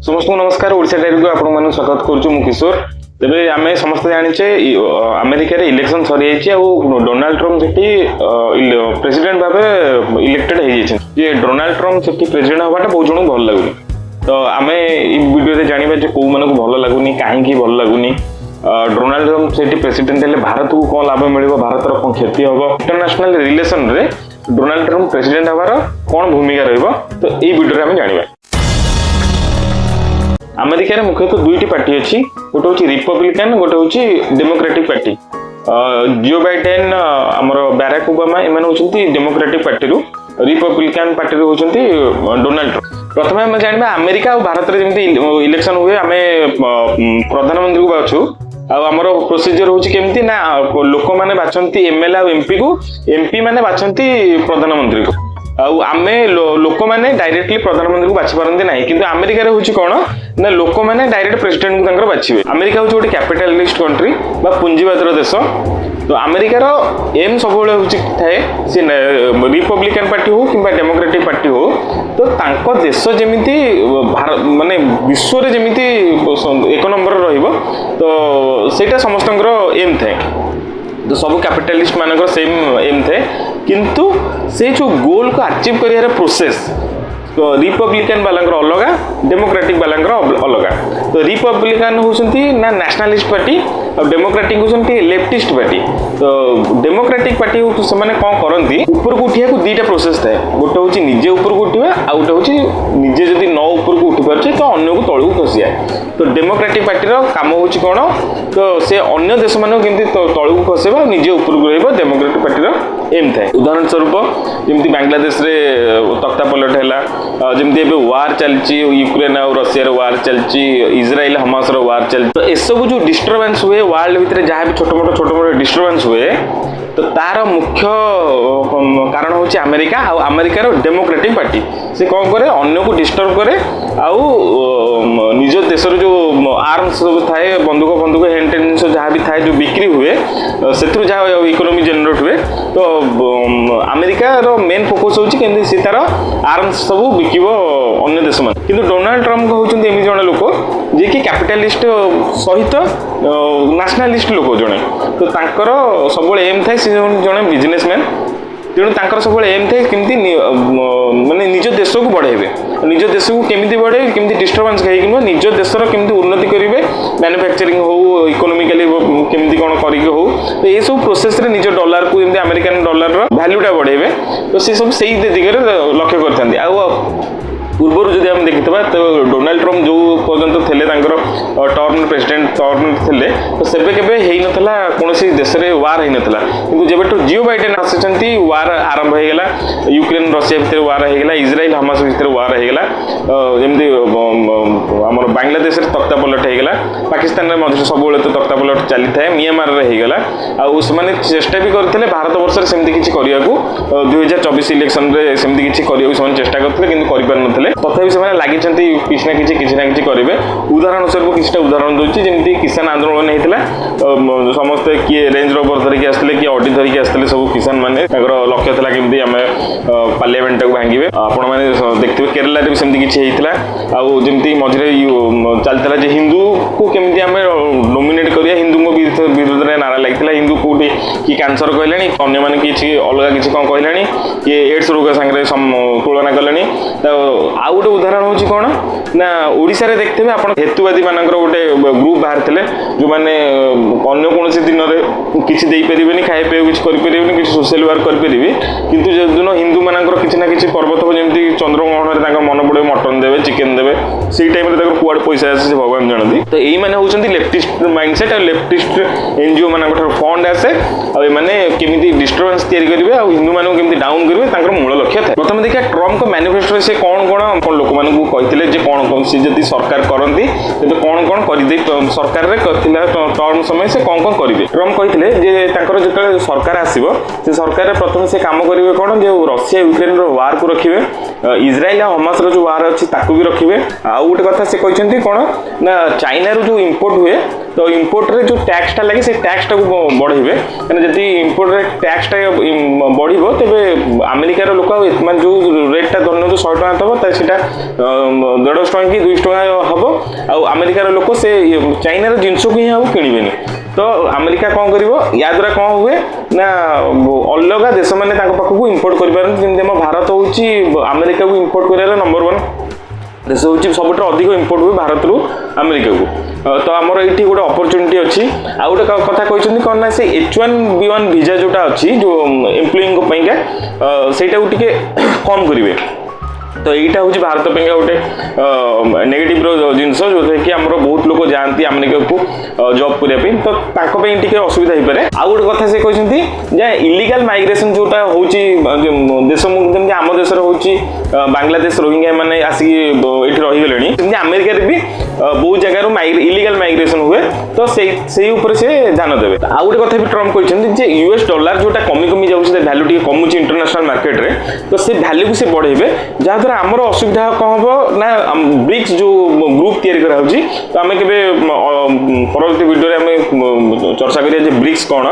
समस्त नमस्कार ओडिशा डायरी को आपण मानक स्वागत करूछु मु किशोर। तेबे आमे समस्त जानिचे अमेरिका रे इलेक्शन सरी जाइछि आ डोनाल्ड ट्रम्प सेठी प्रेसिडेंट भाबे इलेक्टेड हे जाइछन। जे डोनाल्ड ट्रम्प सेठी प्रेसिडेंट हबाटा बहुत जण भल लागुनी। तो आमे ई वीडियो रे जानिबा जे को मानक भल लागुनी काहे की भल लागुनी डोनाल्ड ट्रम्प सेठी प्रेसिडेंट हेले भारत को कोन लाभ मिलिबो भारत रो कोन क्षति होबो इंटरनेशनल रिलेशन रे डोनाल्ड ट्रम्प प्रेसिडेंट हबार कोन भूमिका रहइबो तो ई वीडियो रे आमे जानिबा। अमेरिका रे मुख्यतः दुईटी पार्टी अच्छी गोटे हूँ रिपब्लिकान गोटे हूँ डेमोक्रेटिक पार्टी। जो बाइडेन आमर बाराक ओबामा एम होती डेमोक्रेटिक पार्टी रिपब्लिकान पार्टी होती डोनाल्ड ट्रम्प। प्रथम आम जाना अमेरिका और भारत में जमी इलेक्शन हुए आम प्रधानमंत्री को बाछू आमर प्रोसीजर हूँ केमती ना लोक मैंने बाछंती एमएलए और एमपी को एमपी मैंने बाछंती प्रधानमंत्री को आमे लोक मैंने डायरेक्टली प्रधानमंत्री को बाछि पारंती नाही किंतु अमेरिका रे होची कोन ना लोक मैंने डायरेक्ट प्रेसिडेंट को तांकर बाछिबे। अमेरिका होची गोटे कैपिटलिस्ट कंट्री बा पूंजीवादर देश। तो अमेरिका रो एम सबले होची थाए से रिपब्लिकन पार्टी हो किंबा डेमोक्रेटिक पार्टी हो तो तांको देश जेमिति भारत माने विश्व रे जेमिति एक नंबर रहइबो तो सेटा समस्तंकर एम थाए। तो सब कैपिटलिस्ट मानकर सेम एम थे किंतु से जो गोल को अचीव करियार प्रोसेस तो रिपब्लिकन वालांकर अलगा डेमोक्रेटिक वालांकर अलगा। तो रिपब्लिकन होसंती ना नेशनलिस्ट पार्टी और डेमोक्रेटिक होसंती लेफ्टिस्ट पार्टी। तो डेमोक्रेटिक पार्टी से माने कोन करंती ऊपर को उठिया को दीटा प्रोसेस थाए गोटे होची निजे ऊपर को उठिबा आ गोटे होची निजे जदी न ऊपर को उठी परछे तो अन्य को तळु को खसिया। तो डेमोक्रेटिक पार्टी रो काम होची कोन तो से अन्य देश माने केमती तळु को खसेबा निजे ऊपर को रहबा डेमोक्रेटिक पार्टी रो एम थाए। उदाहरण स्वरूप जेमती बांग्लादेश रे तख्ता पलट हैला जमती एबे वार चलची यूक्रेन और रशिया रो वार चलची इजराइल हमास रो वार चल तो ए सब जो डिस्टरबेंस हुए वर्ल्ड भीतर जहाँ भी छोट मोट डिस्टरबेंस हुए तो तार मुख्य कारण होची अमेरिका और अमेरिका रो डेमोक्रेटिक पार्टी से कौन करे अन्य को डिस्टर्ब करे आउ निज देश जो आर्म्स सब थाए बंदूक हेन जहाँ भी थाए जो बिक्री हुए से जहाँ इकोनॉमी जनरेट हुए तो अमेरिका रो मेन फोकस होची केंद्र से तार आर्म्स सब बिकिबो अन्य देश मान। किंतु डोनाल्ड ट्रम्प होचंती एमि जण लोक जे कि कैपिटलिस्ट सहित नेशनलिस्ट लोक जणे तो तांकर सबले एम थाए से जणे बिजनेसमैन तेणु तांकर सबले एम थाए केमती माने निज देश को बढ़ाइबे निज देश को केमिति बढ़ाइबे केमिति डिस्टरबेंस कहिकि न निज देशर केमिति उन्नति करिवे मैन्युफैक्चरिंग हो इकोनॉमिकली केमिति कोन करिके हो तो ए सब प्रोसेस रे निज डॉलर को जेमति अमेरिकन डॉलर रो वैल्यूटा बढ़ाइबे तो से सब सेही दिगरे लक्ष्य करथांती। आ पूर्व जदि हम देखिथबा तो डोनाल्ड ट्रम्प जो पर्यंत थे टर्म प्रेसिडेंट टर्म थे तो सेबे केबे हेई नथला कोनोसी देश रे वार हेई नथला किंतु जेबेटो जियो बाइडेन आसेचंती वार आरंभ हे गेला यूक्रेन रशिया भितर वार हे गेला इजराइल हमास भितर वार हे गेला जेमति हमर बांग्लादेश रे तख्ता पलट हे गेला पाकिस्तान रे मधुर सबोले तो तख्ता पलट चली थाए म्यांमार रे हे गेला आ उस माने चेष्टा भी करथिले भारत वर्ष रे सेमति किछि करियाकू 2024 इलेक्शन रे सेमति किछि करियाकू समान चेष्टा करथिले किंतु करि पार नथले तथापि से लगी किसी ना कि करेंगे। उदाहरण स्वरूप किसी उदाहरण दूसरी जमी किसान आंदोलन होता समस्ते किए रेंज रोवर धरिकी आसते किए अडी धरिकी आसते सब किसान मैंने लक्ष्य था कि आम पार्लियामेंट को भांगे आपण मैंने देखते केरला भी सेमती किसी होता आमती मझे चलता हिंदू को केमी आम नोमिनेट करिया हिंदू विरोध में नारा लगी हिंदू कौटी कि कैंसर कहले अन्य मैंने किसी अलग किसी कौन कहले किए एड्स रोग सांगे तुलना कले आउ गोटे उदाहरण होची कोन ना ओडिसा रे देखते आप हेतुवादी मानकर गोटे ग्रुप बाहर थे जो मैंने अन्य कौन दिन में किसी दे पारे खाए पे किसी करें कि सोशल वर्क करें किंतु जो दिन हिंदू मानकर किसी ना कि पर्व थो जमी चंद्रग्रहण मन पड़े मटन देवे चिकेन देवे से टाइम कुआड़ पैसा आसे भगवान जानती। तो यही मैंने होती लेफ्टिस्ट माइंडसेट और लेफ्टिस्ट एनजीओ मान फंड आसे आने केमी डिस्टर्बेंस करेंगे और हिंदू मान केमी डाउन करेंगे मूल लक्ष्य था। प्रथम देखिए ट्रम्प मैनिफेस्टो से कौन कौन लोक मान कहते कौन सी जब सरकार करती तेज कौन कौन कर सरकार टर्म समय से कौन कौन करेंगे ट्रम्प कहते जो सरकार आसो से सरकार प्रथम से कम करेंगे कौन जो रशिया यूक्रेन वार को रखिए इजराइल और हमास जो वार अच्छी भी रखिए आउ गोटे कथा से कहते कौन ना चाइना रू जो इम्पोर्ट हुए तो इंपोर्ट रे जो टैक्सटा लगे से टैक्सटा को बढ़ेबे माने जदि इंपोर्ट रे टैक्सटा बढ़िबो तबे अमेरिकार लोक माने जो रेटटा धरनो 100 टका तब त सेटा 150 टका कि 200 टका हबो आ अमेरिकार लोक से चाइना रे जिंस को ही किनिबेनी तो अमेरिका कौन करिवो या द्वारा कौन हुए ना अलग देश माने ताको पाखु इंपोर्ट करि पारन जेम हम भारत होउची अमेरिका को इंपोर्ट करियाला नंबर 1 देश होउची सबटर अधिक इंपोर्ट हुए भारत रु अमेरिका को तो हमर एठी गोटे अपॉर्चुनिटी अछि आ गोटे कथा कहछन्ती कोन ना से H1B1 वीजा जोटा अछि जो एम्प्लॉइंग को पइका सेटा को टिके कम करिवे तो यहीटा हूँ भारत पे गोटे नेगेटिव जिनस जो कि आम बहुत लोग जाती अमेरिका को जॉब करने तो असुविधा हो पाए आउ गोटे कथा से कहते इलिगल माइग्रेशन जोटा हूँ देश जमी आम देश बांग्लादेश रोहिंग्या मैंने आसिक ये रहीगले अमेरिका भी बहुत जगह इलिगल माइग्रेशन हुए तो से ध्यान देवे आउ गोटे कथा भी ट्रम्प कहते US डॉलर जोटा कमी कमी जाऊँगी भैल्यू टी कमुची इंटरनेशनल मार्केट में तो से भैल्यू को से बढ़ेबे जहाँद्वारा आमर असुविधा कौन हम ना ब्रिक्स जो ग्रुप तैयारी करा होची तो आमे केबे परवर्ती वीडियो रे आमे चर्चा करिया जे ब्रिक्स कोन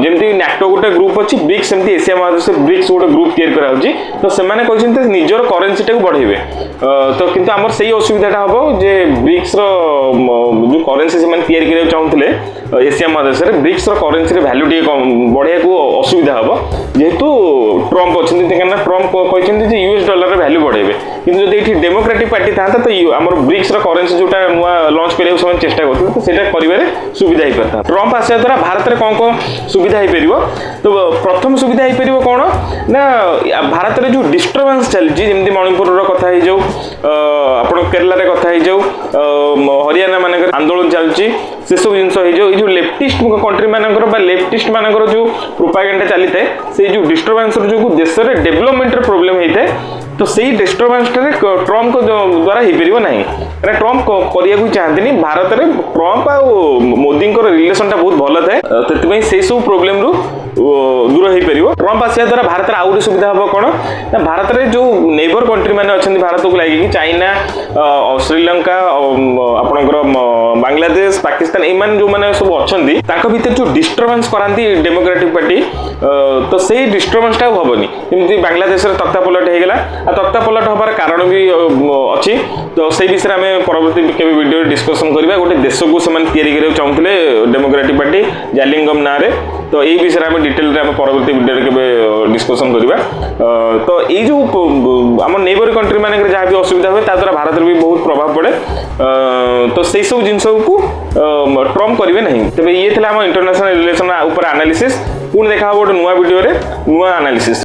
जेमति नाटो गोटे ग्रुप अछि ब्रिक्स सेमति एशिया महादेश ब्रिक्स गोटे ग्रुप तैयारी करा होची तो से माने कहछन्ते निजर करेंसी टा को बढ़ेबे तो किंतु आमर सही असुविधाटा हबो जे ब्रिक्स रो जो करेंसी से माने तैयारी करिया चाहुतले एशिया महादेश रे ब्रिक्स रो करेंसी रे वैल्यू टी बढ़िया को असुविधा हबो जेहेतु ट्रम्प अछन्ती तेकना ट्रम्प कहछन्ती जे US डॉलर रे वैल्यू बढ़ेबे किंतु जदि एठी डेमोक्रेटिक पार्टी थांता तो हमर ब्रिक्स रो करेंसी जोटा नुआ लॉन्च करिया समय चेष्टा करथि तो सेटा करिवारे सुविधा ही परता ट्रम्प आसे द्वारा भारत रे कोन सुविधा ही परिबो तो प्रथम सुविधा ही परिबो कोन ना भारत रे जो डिस्टर्बेंस चलछि जेमति मणिपुर रो कथा ही जाऊ आपण केरला रे कथा ही जाऊ हरियाणा मानकर आंदोलन चलछि से सब जिंस ही जाऊ जो लेफ्टिस्ट कंट्री मानकर बा लेफ्टिस्ट मानकर जो प्रोपागेंडा चलीते से जो डिस्टर्बेंस जो देश रे डेवलपमेंट रे प्रॉब्लम हेते तो सही डिस्टर्बेंस ट्रम्प द्वारा हो पार ना मैंने ट्रम्प करने चाहती भारत में ट्रम्प आ मोदी रिलेसन टा बहुत भल थाए से सब प्रोब्लेम रु दूर हो पार ट्रम्प आसा द्वारा भारत में आउ गोटे सुविधा हम कौन ना भारत में जो नेबर कंट्री मैंने अच्छा भारत को लगे चाइना श्रीलंका आपणकर बांग्लादेश पाकिस्तान ये जो मैंने सब अच्छा भितर जो डिस्टर्बेंस कराती डेमोक्रेटिक पार्टी तो से डिस्टर्बेंस टा हेनी जमी बांग्लादेश तख्ता पलट होगा तख्ता पलट हबार कारण भी अच्छी तो से विषय में परवर्ती केवल वीडियो डिस्कसन करवा गोटे देश को से चाहूले डेमोक्रेटिक पार्टी जालिंगम ना तो यही विषय में डिटेल परवर्ती वीडियो के डिस्कसन करवा तो ये जो आम नेबर कंट्री मान जहाँ भी असुविधा हुए द्वारा भारत में भी बहुत प्रभाव पड़े तो से सब जिन को ट्रम्प करेंगे नहीं तेज ये इंटरनेशनल रिलेशन ऊपर एनालिसिस पुणी देखा गोटे नुआ वीडियो नुआ एनालिसिस।